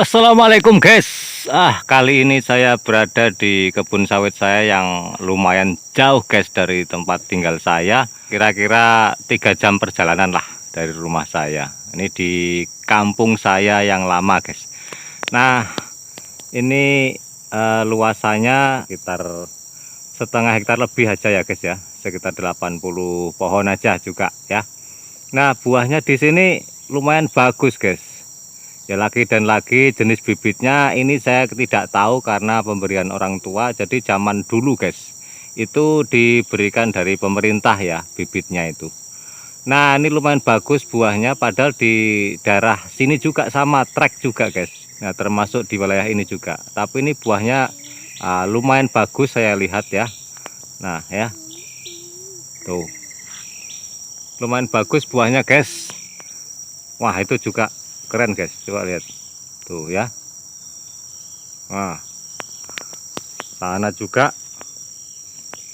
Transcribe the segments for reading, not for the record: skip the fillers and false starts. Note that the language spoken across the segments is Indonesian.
Assalamualaikum guys. Kali ini saya berada di kebun sawit saya yang lumayan jauh guys dari tempat tinggal saya. Kira-kira 3 jam perjalanan lah dari rumah saya. Ini di kampung saya yang lama guys. Nah, ini luasannya sekitar setengah hektar lebih aja ya guys ya. Sekitar 80 pohon aja juga ya. Nah, buahnya di sini lumayan bagus guys. Ya lagi dan lagi jenis bibitnya ini saya tidak tahu karena pemberian orang tua. Jadi zaman dulu guys itu diberikan dari pemerintah ya bibitnya itu. Nah ini lumayan bagus buahnya, padahal di daerah sini juga sama trek juga guys. Nah termasuk di wilayah ini juga. Tapi ini buahnya lumayan bagus saya lihat ya. Nah ya tuh lumayan bagus buahnya guys. Wah itu juga keren guys, coba lihat tuh ya. Nah sana juga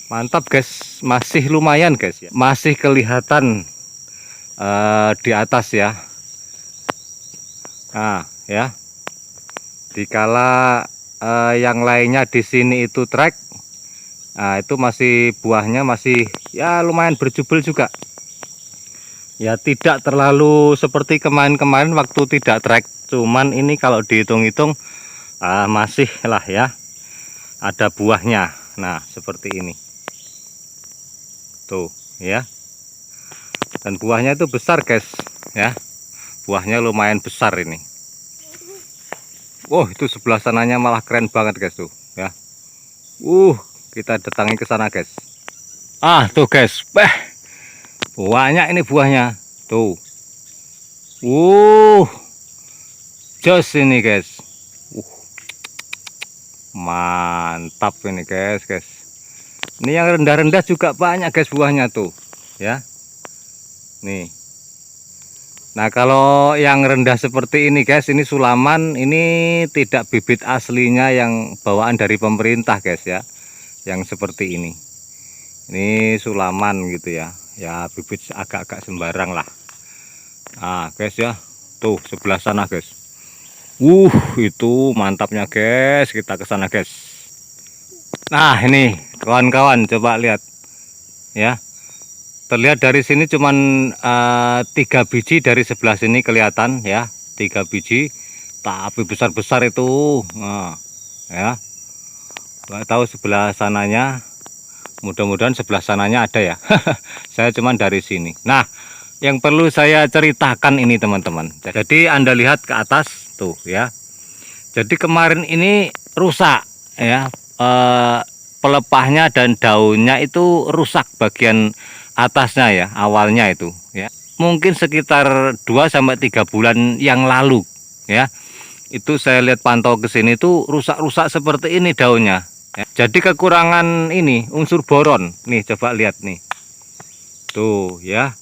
mantap guys, masih lumayan guys ya, masih kelihatan di atas ya. Nah ya, dikala yang lainnya di sini itu trek, nah itu masih buahnya masih ya lumayan berjubel juga. Ya tidak terlalu seperti kemarin-kemarin waktu tidak trek, cuman ini kalau dihitung-hitung masih lah ya ada buahnya. Nah seperti ini tuh ya, dan buahnya itu besar guys ya, buahnya lumayan besar ini. Wow itu sebelah sananya malah keren banget guys tuh ya. Kita datangi ke sana guys. Tuh guys, banyak ini buahnya tuh. Jos ini guys. Mantap ini guys. Ini yang rendah-rendah juga banyak guys buahnya tuh ya. Nih. Nah kalau yang rendah seperti ini guys, ini sulaman, ini tidak bibit aslinya yang bawaan dari pemerintah guys ya. Yang seperti ini. Ini sulaman gitu ya. Ya bibit agak-agak sembarang lah. Nah guys ya, tuh sebelah sana guys. Itu mantapnya guys, kita ke sana guys. Nah ini kawan-kawan coba lihat ya. Terlihat dari sini cuman 3 biji, dari sebelah sini kelihatan ya 3 biji, tapi besar-besar itu. Nah ya, nggak tahu sebelah sananya. Mudah-mudahan sebelah sananya ada ya. Saya cuman dari sini. Nah yang perlu saya ceritakan ini teman-teman, jadi Anda lihat ke atas tuh ya. Jadi kemarin ini rusak ya, pelepahnya dan daunnya itu rusak bagian atasnya ya, awalnya itu ya. Mungkin sekitar 2-3 bulan yang lalu ya. Itu saya lihat pantau ke sini tuh rusak-rusak seperti ini daunnya. Jadi kekurangan ini unsur boron. Nih coba lihat nih. Tuh ya.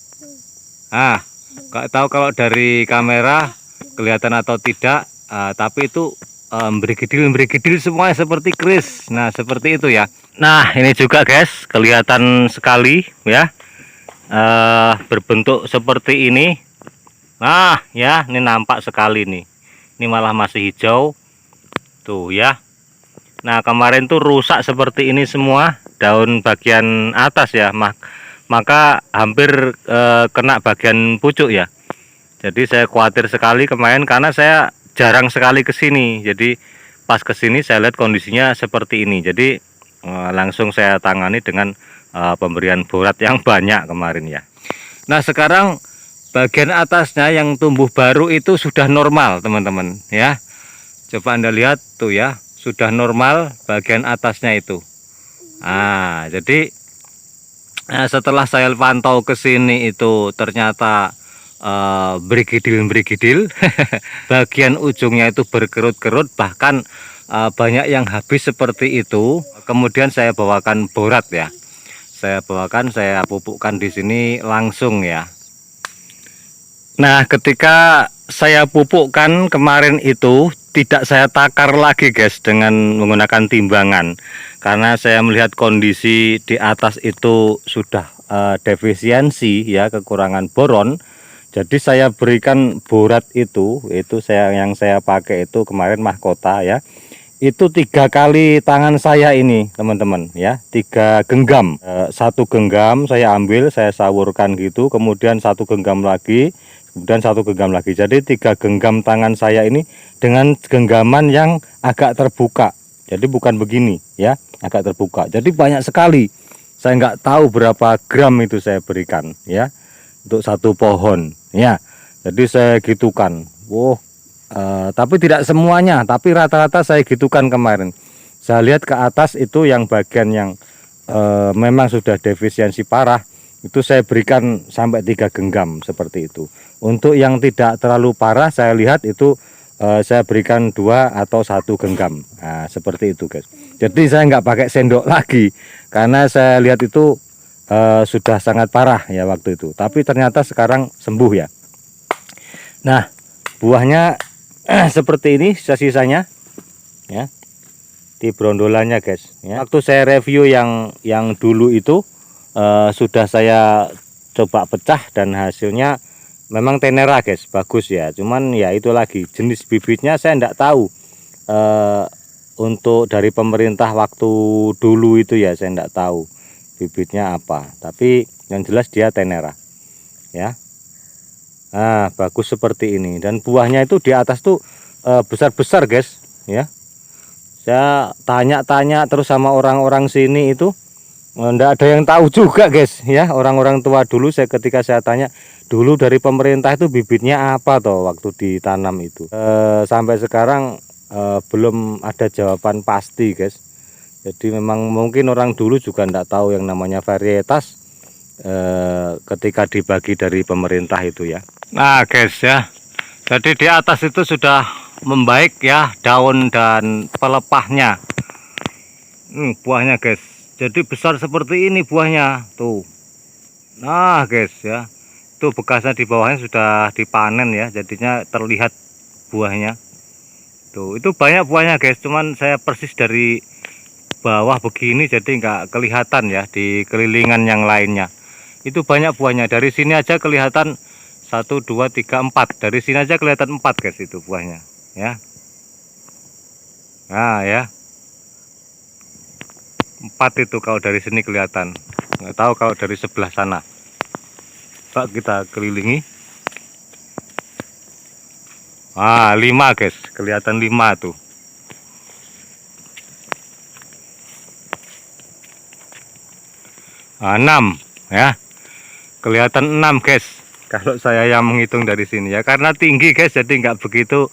Nggak tahu kalau dari kamera kelihatan atau tidak, tapi itu bergedil semuanya seperti keris. Nah seperti itu ya. Nah ini juga guys kelihatan sekali ya, berbentuk seperti ini. Nah ya ini nampak sekali nih. Ini malah masih hijau tuh ya. Nah kemarin tuh rusak seperti ini semua daun bagian atas ya, maka hampir kena bagian pucuk ya. Jadi saya khawatir sekali kemarin karena saya jarang sekali ke sini. Jadi pas ke sini saya lihat kondisinya seperti ini. Jadi langsung saya tangani dengan pemberian borat yang banyak kemarin ya. Nah sekarang bagian atasnya yang tumbuh baru itu sudah normal teman-teman ya. Coba Anda lihat tuh ya, sudah normal bagian atasnya itu. Jadi setelah saya pantau ke sini itu ternyata bergedil bagian ujungnya itu berkerut-kerut, bahkan banyak yang habis seperti itu. Kemudian saya bawakan borat ya, saya pupukkan di sini langsung ya. Nah ketika saya pupukkan kemarin itu tidak saya takar lagi guys dengan menggunakan timbangan, karena saya melihat kondisi di atas itu sudah defisiensi ya, kekurangan boron. Jadi saya berikan borat itu yang saya pakai itu kemarin mahkota ya. Itu 3 kali tangan saya ini teman-teman ya, 3 genggam. Satu genggam saya ambil, saya sawurkan gitu, kemudian 1 genggam lagi, kemudian 1 genggam lagi. Jadi 3 genggam tangan saya ini dengan genggaman yang agak terbuka. Jadi bukan begini ya, agak terbuka. Jadi banyak sekali. Saya nggak tahu berapa gram itu saya berikan ya untuk 1 pohon ya. Jadi saya gitukan. Tapi tidak semuanya, tapi rata-rata saya gitukan kemarin. Saya lihat ke atas itu yang bagian yang memang sudah defisiensi parah, itu saya berikan sampai 3 genggam seperti itu. Untuk yang tidak terlalu parah saya lihat itu saya berikan 2 atau 1 genggam. Nah, seperti itu guys. Jadi saya nggak pakai sendok lagi karena saya lihat itu sudah sangat parah ya waktu itu. Tapi ternyata sekarang sembuh ya. Nah, buahnya seperti ini sisa-sisanya ya, di brondolannya guys ya. Waktu saya review yang dulu itu sudah saya coba pecah dan hasilnya memang tenera guys, bagus ya. Cuman ya itu lagi jenis bibitnya saya enggak tahu untuk dari pemerintah waktu dulu itu ya, saya enggak tahu bibitnya apa, tapi yang jelas dia tenera ya. Nah, bagus seperti ini dan buahnya itu di atas tuh besar-besar guys ya. Saya tanya-tanya terus sama orang-orang sini itu enggak ada yang tahu juga guys ya. Orang-orang tua dulu ketika saya tanya dulu dari pemerintah itu bibitnya apa toh waktu ditanam itu, sampai sekarang belum ada jawaban pasti guys. Jadi memang mungkin orang dulu juga enggak tahu yang namanya varietas ketika dibagi dari pemerintah itu ya. Nah guys ya, jadi di atas itu sudah membaik ya daun dan pelepahnya. Buahnya guys, jadi besar seperti ini buahnya tuh. Nah guys ya, itu bekasnya di bawahnya sudah dipanen ya, jadinya terlihat buahnya tuh. Itu banyak buahnya guys, cuman saya persis dari bawah begini jadi nggak kelihatan ya di kelilingan yang lainnya. Itu banyak buahnya, dari sini aja kelihatan 1, 2, 3, 4. Dari sini aja kelihatan 4 guys itu buahnya ya. Nah ya, 4 itu kalau dari sini kelihatan. Nggak tahu kalau dari sebelah sana. Coba kita kelilingi. 5 guys, kelihatan 5 tuh. Nah, 6 ya, kelihatan 6 guys. Kalau saya yang menghitung dari sini ya, karena tinggi guys, jadi nggak begitu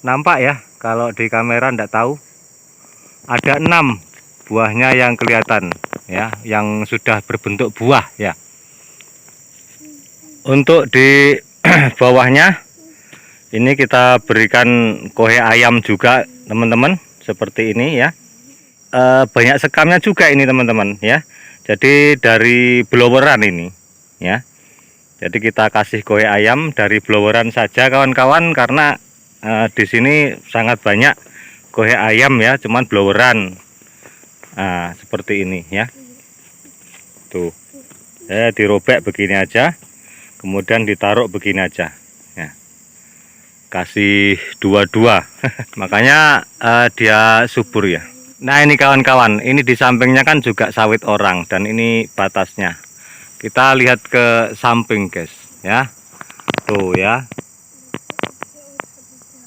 nampak ya. Kalau di kamera nggak tahu. Ada 6 buahnya yang kelihatan ya, yang sudah berbentuk buah ya. Untuk di bawahnya ini kita berikan kohe ayam juga teman-teman, seperti ini ya. Banyak sekamnya juga ini teman-teman ya. Jadi dari bloweran ini ya. Jadi kita kasih kohe ayam dari bloweran saja kawan-kawan, karena di sini sangat banyak kohe ayam ya, cuman bloweran. Nah, seperti ini ya. Tuh. Dirobek begini aja. Kemudian ditaruh begini aja ya. Kasih 2-2. Makanya dia subur ya. Nah, ini kawan-kawan, ini di sampingnya kan juga sawit orang dan ini batasnya. Kita lihat ke samping guys ya. Tuh ya.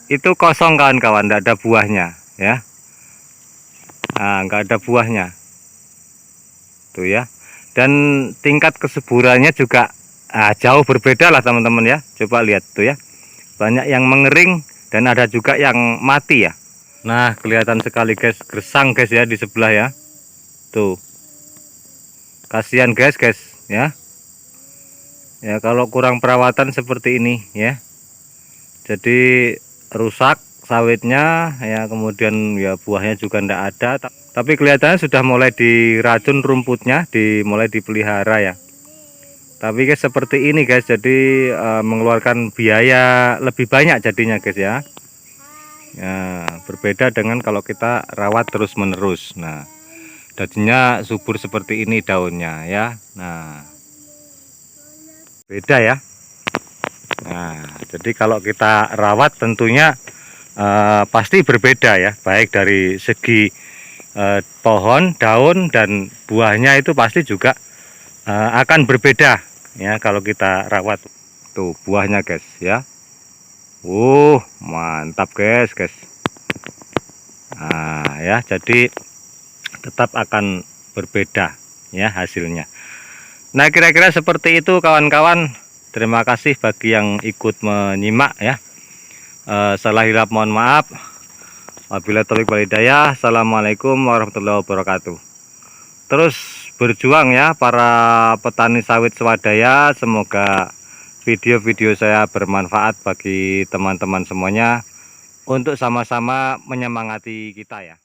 Itu kosong kawan-kawan, tidak ada buahnya ya. Nah, nggak ada buahnya. Tuh ya. Dan tingkat kesuburannya juga jauh berbeda lah teman-teman ya. Coba lihat tuh ya. Banyak yang mengering dan ada juga yang mati ya. Nah, kelihatan sekali guys, gersang guys ya di sebelah ya. Tuh. Kasihan guys ya. Ya kalau kurang perawatan seperti ini ya. Jadi rusak sawitnya ya, kemudian ya buahnya juga ndak ada. Tapi kelihatannya sudah mulai diracun rumputnya, mulai dipelihara ya. Tapi guys seperti ini guys, jadi mengeluarkan biaya lebih banyak jadinya guys ya. Ya, berbeda dengan kalau kita rawat terus menerus. Nah, jadinya subur seperti ini daunnya ya. Nah, beda ya. Nah, jadi kalau kita rawat tentunya pasti berbeda ya, baik dari segi pohon, daun, dan buahnya itu pasti juga akan berbeda ya kalau kita rawat. Tuh buahnya guys ya. Mantap guys. Nah ya, jadi tetap akan berbeda ya hasilnya. Nah, kira-kira seperti itu kawan-kawan. Terima kasih bagi yang ikut menyimak ya. Salah hilap mohon maaf. Wabillahi taufiq wal hidayah. Assalamualaikum warahmatullahi wabarakatuh. Terus berjuang ya para petani sawit swadaya. Semoga video-video saya bermanfaat bagi teman-teman semuanya untuk sama-sama menyemangati kita ya.